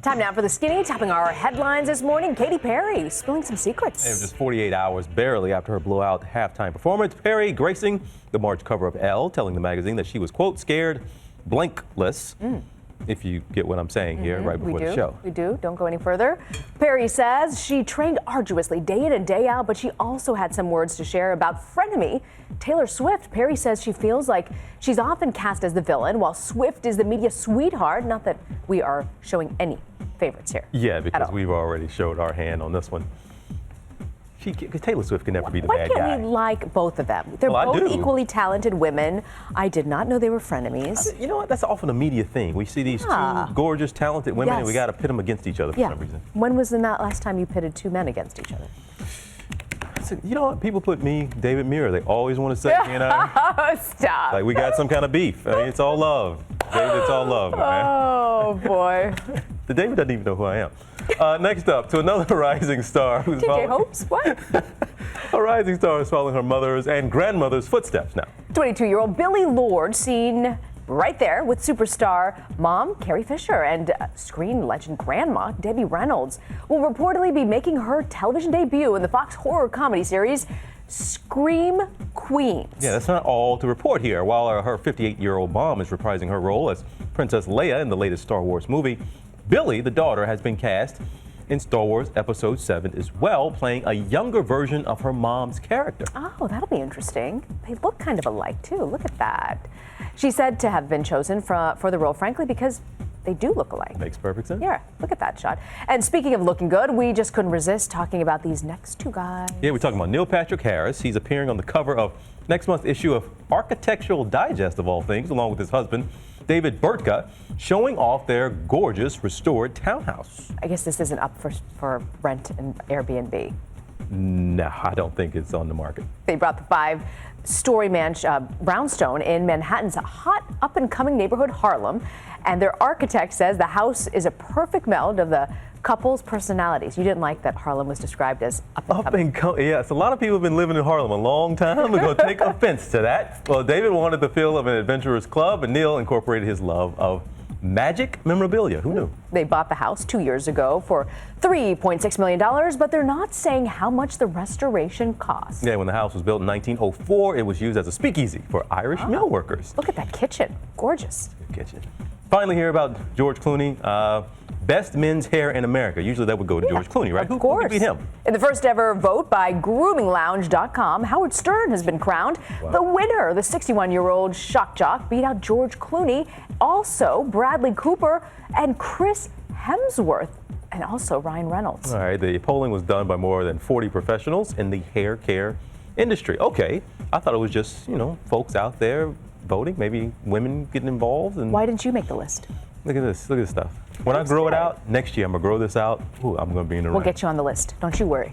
Time now for the skinny, topping our headlines this morning. Katy Perry spilling some secrets. It was just 48 hours barely after her blowout halftime performance. Perry gracing the March cover of Elle, telling the magazine that she was, quote, scared blankless. If you get what I'm saying here, right before the show. We do. Don't go any further. Perry says she trained arduously day in and day out, but she also had some words to share about frenemy Taylor Swift. Perry says she feels like she's often cast as the villain, while Swift is the media sweetheart. Not that we are showing any favorites here. Yeah, because we've already showed our hand on this one. Taylor Swift can never be the Why bad guy. Why can't we like both of them? They're both equally talented women. I did not know they were frenemies. You know what? That's often a media thing. We see these two gorgeous, talented women, and we got to pit them against each other for some reason. When was the last time you pitted two men against each other? You know what? People put me, David Muir. They always want to say, you know. Stop. Like we got some kind of beef. I mean, it's all love. David, it's all love, man. Oh, boy. The David doesn't even know who I am. Next up, to another rising star who's TJ Hopes? What? A rising star is following her mother's and grandmother's footsteps now. 22-year-old Billie Lourd seen right there with superstar mom Carrie Fisher and screen legend grandma Debbie Reynolds will reportedly be making her television debut in the Fox horror comedy series Scream Queens. Yeah, that's not all to report here. While her 58-year-old mom is reprising her role as Princess Leia in the latest Star Wars movie, Billie, the daughter, has been cast in Star Wars Episode 7 as well, playing a younger version of her mom's character. Oh, that'll be interesting. They look kind of alike, too. Look at that. She's said to have been chosen for the role, frankly, because they do look alike. Makes perfect sense. Yeah, look at that shot. And speaking of looking good, we just couldn't resist talking about these next two guys. Yeah, we're talking about Neil Patrick Harris. He's appearing on the cover of next month's issue of Architectural Digest, of all things, along with his husband, David Burtka, showing off their gorgeous restored townhouse. I guess this isn't up for rent and Airbnb. No, I don't think it's on the market. They brought the 5-story brownstone in Manhattan's hot up-and-coming neighborhood Harlem, and their architect says the house is a perfect meld of the couple's personalities. You didn't like that Harlem was described as up-and-coming. Yes, a lot of people have been living in Harlem a long time. We're going to take offense to that. Well, David wanted the feel of an adventurous club, and Neil incorporated his love of magic memorabilia. Who knew? They bought the house 2 years ago for $3.6 million, but they're not saying how much the restoration cost. Yeah, when the house was built in 1904, it was used as a speakeasy for Irish mill workers. Look at that kitchen. Gorgeous. Good kitchen. Finally, hear about George Clooney. Best men's hair in America. Usually that would go to George Clooney, right? Of course. Who beat him? In the first ever vote by groominglounge.com, Howard Stern has been crowned the winner. The 61-year-old shock jock beat out George Clooney, also Bradley Cooper and Chris Hemsworth, and also Ryan Reynolds. All right, the polling was done by more than 40 professionals in the hair care industry. Okay, I thought it was just, you know, folks out there voting, maybe women getting involved. And why didn't you make the list? Look at this stuff. When I grow it out, next year I'm going to grow this out. Ooh, I'm going to be in the We'll get you on the list. Don't you worry.